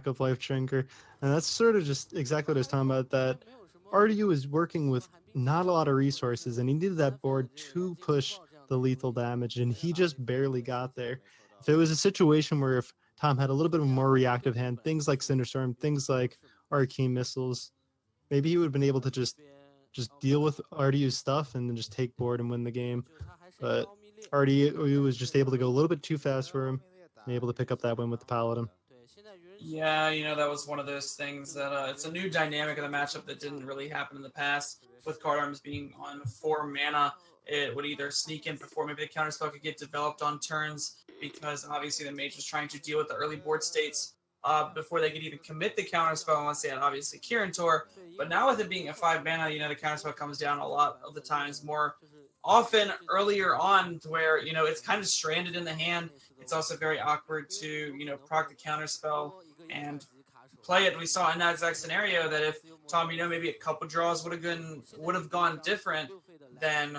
lack of life drinker. And that's sort of just exactly what I was talking about, that RDU is working with not a lot of resources, and he needed that board to push the lethal damage, and he just barely got there. If it was a situation where if Tom had a little bit of a more reactive hand, things like Cinderstorm, things like Arcane Missiles, maybe he would have been able to just deal with RDU's stuff and then just take board and win the game. But RDU was just able to go a little bit too fast for him and able to pick up that win with the Paladin. Yeah, you know, that was one of those things that it's a new dynamic of the matchup that didn't really happen in the past. With card arms being on 4 mana, it would either sneak in before maybe the counterspell could get developed on turns, because obviously the mage was trying to deal with the early board states before they could even commit the counterspell, unless they had obviously Kirin Tor. But now with it being a 5 mana, you know, the counterspell comes down a lot of the times more often earlier on, to where, you know, it's kind of stranded in the hand. It's also very awkward to, you know, proc the counterspell and play it. We saw in that exact scenario that if Tom, you know, maybe a couple draws would have gone different, then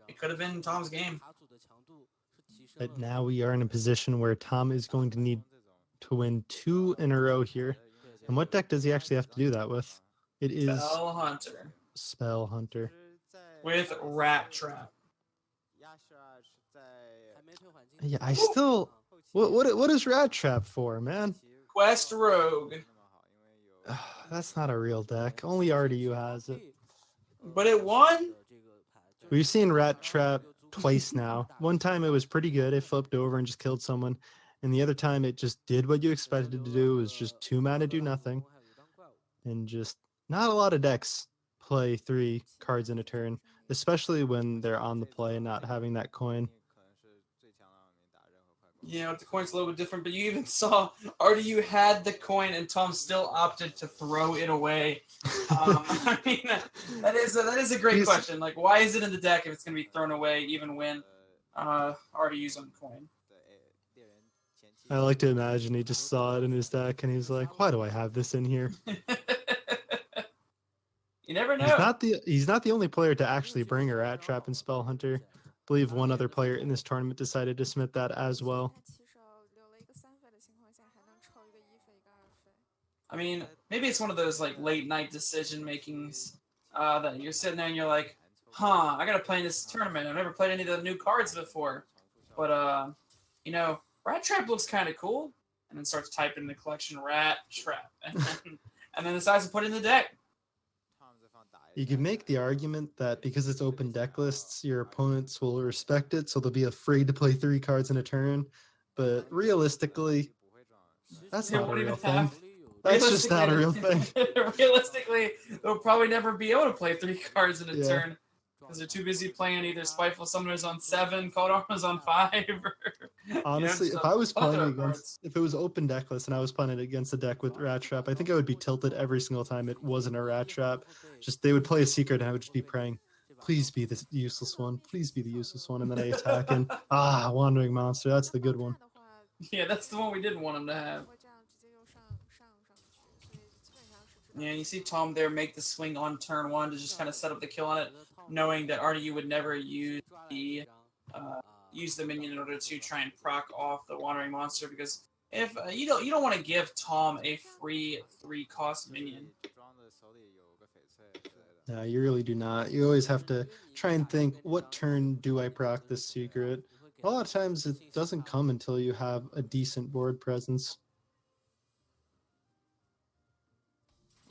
it could have been Tom's game. But now we are in a position where Tom is going to need to win 2 in a row here. And what deck does he actually have to do that with? It is Spell Hunter. Spell Hunter. With Rat Trap. Yeah, I still... What is Rat Trap for, man? Quest Rogue. That's not a real deck. Only RDU has it. But it won? We've seen Rat Trap twice now. One time it was pretty good. It flipped over and just killed someone. And the other time it just did what you expected it to do. It was just 2 mana, do nothing. And just not a lot of decks play 3 cards in a turn, especially when they're on the play and not having that coin. Yeah, the coin's a little bit different, but you even saw RDU had the coin and Tom still opted to throw it away. I mean, that is a great question. Like, why is it in the deck if it's going to be thrown away even when RDU's on coin? I like to imagine he just saw it in his deck and he's like, why do I have this in here? You never know. He's not the only player to actually bring a Rat Trap and Spell Hunter. I believe one other player in this tournament decided to submit that as well. I mean, maybe it's one of those like late night decision makings that you're sitting there and you're like, huh, I gotta play in this tournament. I've never played any of the new cards before. But you know, Rat Trap looks kind of cool. And then starts typing in the collection Rat Trap. And then decides to put it in the deck. You can make the argument that because it's open deck lists, your opponents will respect it, so they'll be afraid to play 3 cards in a turn. But realistically, that's not a real thing. That's just not a real thing. Realistically, they'll probably never be able to play 3 cards in a turn because they're too busy playing either Spiteful Summoners on 7, Cold Armors on 5. Honestly, if I was playing against, if it was open deck list and I was playing it against a deck with Rat Trap, I think I would be tilted every single time it wasn't a Rat Trap. Just they would play a secret and I would just be praying, please be the useless one, please be the useless one, and then I attack and Wandering Monster, that's the good one. Yeah, that's the one we didn't want him to have. Yeah, you see Tom there make the swing on turn 1 to just kind of set up the kill on it, knowing that RDU would never use the minion in order to try and proc off the Wandering Monster, because if you don't want to give Tom a free 3-cost minion. No, you really do not. You always have to try and think, what turn do I proc this secret? A lot of times it doesn't come until you have a decent board presence.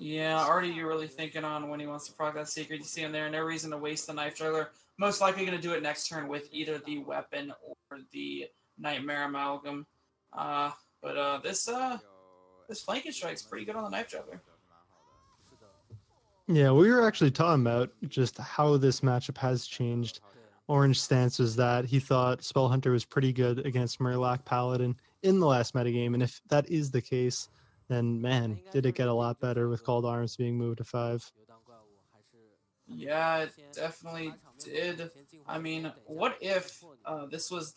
Yeah, already you're really thinking on when he wants to proc that secret. You see him there, no reason to waste the Knife Juggler. Most likely going to do it next turn with either the Weapon or the Nightmare Amalgam. But this Flanking Strike's pretty good on the Knife Juggler. Yeah, we were actually talking about just how this matchup has changed. Orange stance was that he thought Spell Hunter was pretty good against Murloc Paladin in the last metagame, and if that is the case, then man, did it get a lot better with Cold Arms being moved to 5. Yeah, it definitely did. I mean, what if this was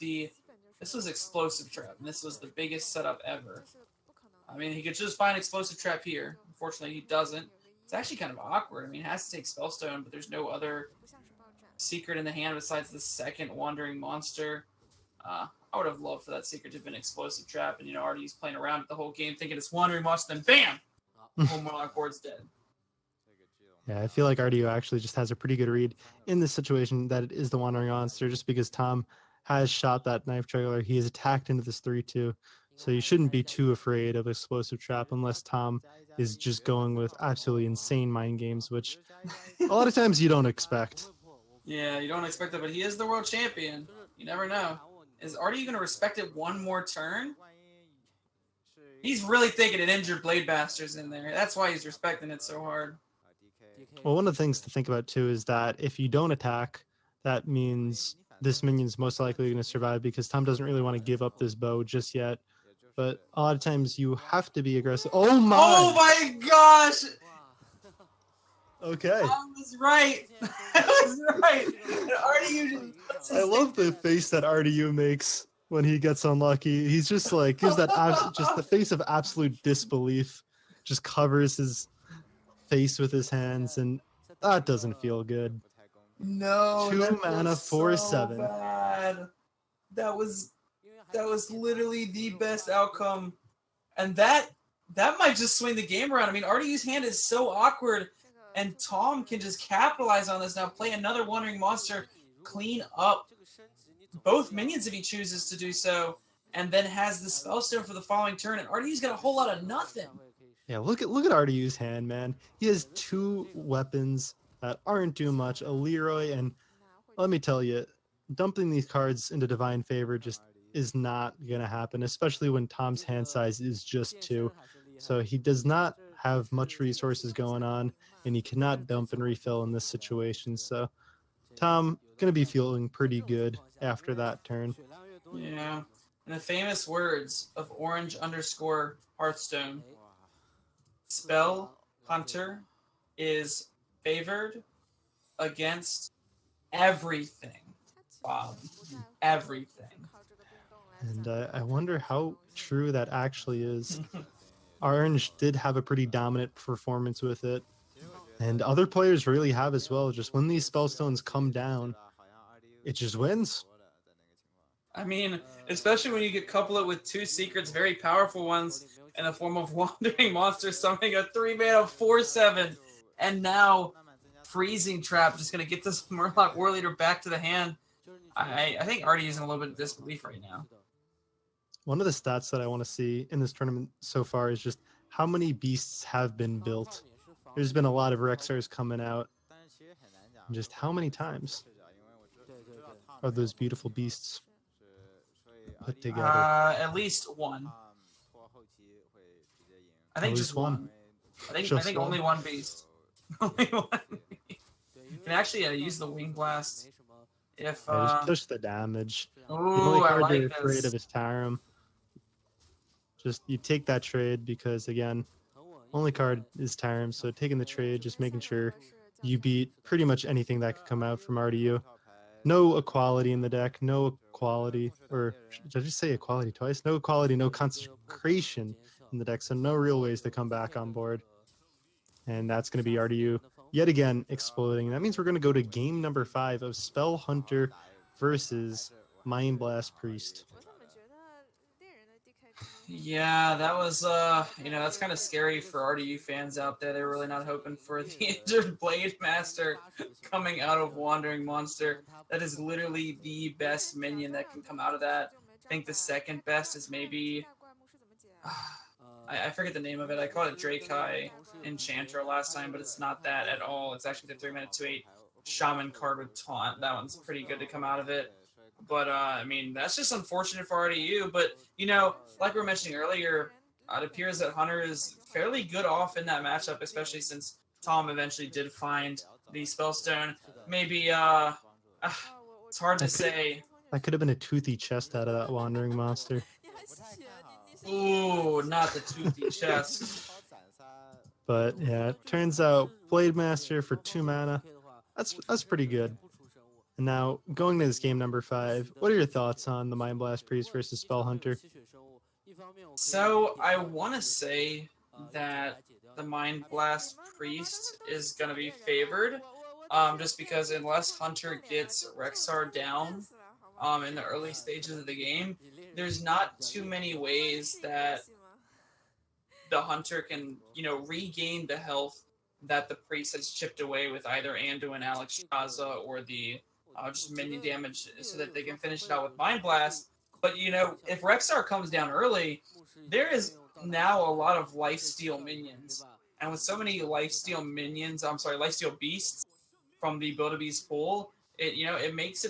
Explosive Trap, and this was the biggest setup ever? I mean, he could just find Explosive Trap here. Unfortunately, he doesn't. It's actually kind of awkward. I mean, he has to take Spellstone, but there's no other secret in the hand besides the second Wandering Monster. I would have loved for that secret to have been explosive trap, and RDU's playing around the whole game, thinking it's wandering monster, then bam, whole Murloc board's dead. Yeah, I feel like RDU actually just has a pretty good read in this situation that it is the wandering monster, just because Tom has shot that knife juggler. He is attacked into this 3-2, so you shouldn't be too afraid of explosive trap unless Tom is just going with absolutely insane mind games, which a lot of times you don't expect. Yeah, you don't expect that, but he is the world champion. You never know. Is RDU going to respect it one more turn? He's really thinking an injured Blade Master's in there. That's why he's respecting it so hard. Well, one of the things to think about too is that if you don't attack, that means this minion's most likely going to survive, because Tom doesn't really want to give up this bow just yet. But a lot of times you have to be aggressive. Oh my! Oh my gosh! Okay. I was right. I was right. RDU just, I love the face that RDU makes when he gets unlucky. He's just like, gives that just the face of absolute disbelief. Just covers his face with his hands, and that doesn't feel good. No. 2 mana, 4/7. So bad. That was literally the best outcome, and that might just swing the game around. I mean, RDU's hand is so awkward, and Tom can just capitalize on this now. Play another Wandering Monster, clean up both minions if he chooses to do so, and then has the Spellstone for the following turn. And RDU's got a whole lot of nothing. Yeah, look at RDU's hand, man. He has 2 weapons that aren't doing much. A Leroy, and let me tell you, dumping these cards into Divine Favor just is not gonna happen, especially when Tom's hand size is just 2. So he does not have much resources going on, and he cannot dump and refill in this situation. So Tom gonna be feeling pretty good after that turn. Yeah. In the famous words of Orange_Hearthstone, Spell Hunter is favored against everything. Wow. Everything. And I wonder how true that actually is. Orange did have a pretty dominant performance with it, and other players really have as well. Just when these spellstones come down, it just wins. I mean, especially when you couple it with 2 secrets, very powerful ones, in the form of Wandering Monster summoning a 3-mana 4/7, and now Freezing Trap, just going to get this Murloc War Leader back to the hand. I think RDU is in a little bit of disbelief right now. One of the stats that I want to see in this tournament so far is just how many beasts have been built. There's been a lot of Rexars coming out. And just how many times are those beautiful beasts put together? At least one. I think just one. I think only one beast. Only one beast. You can actually use the Wing Blast if just push the damage. Ooh, the only card I like you're afraid of is Tarim. Just you take that trade because again, only card is Tarim, so taking the trade, just making sure you beat pretty much anything that could come out from RDU. No equality in the deck, no equality, or did I just say equality twice? No equality, no consecration in the deck, so no real ways to come back on board. And that's going to be RDU yet again exploding. That means we're going to go to game number 5 of Spell Hunter versus Mind Blast Priest. Yeah, that was, that's kind of scary for RDU fans out there. They were really not hoping for the injured Blade Master coming out of Wandering Monster. That is literally the best minion that can come out of that. I think the second best is maybe, I forget the name of it. I called it Drakai Enchanter last time, but it's not that at all. It's actually the 3-mana 2/8 Shaman card with Taunt. That one's pretty good to come out of it. But, I mean, that's just unfortunate for RDU. But, like we were mentioning earlier, it appears that Hunter is fairly good off in that matchup, especially since Tom eventually did find the Spellstone. Maybe, it's hard to say. That could have been a toothy chest out of that Wandering Monster. Ooh, not the toothy chest. But, yeah, it turns out Blade Master for 2 mana, that's pretty good. And now, going to this game number 5, what are your thoughts on the Mind Blast Priest versus Spell Hunter? So, I want to say that the Mind Blast Priest is going to be favored, just because unless Hunter gets Rexar down, in the early stages of the game, there's not too many ways that the hunter can, regain the health that the priest has chipped away with either Anduin, Alexstrasza, or the just minion damage, so that they can finish it out with Mind Blast. But if Rexxar comes down early, there is now a lot of lifesteal minions, and with so many lifesteal beasts from the Build-A-Beast pool, it makes it a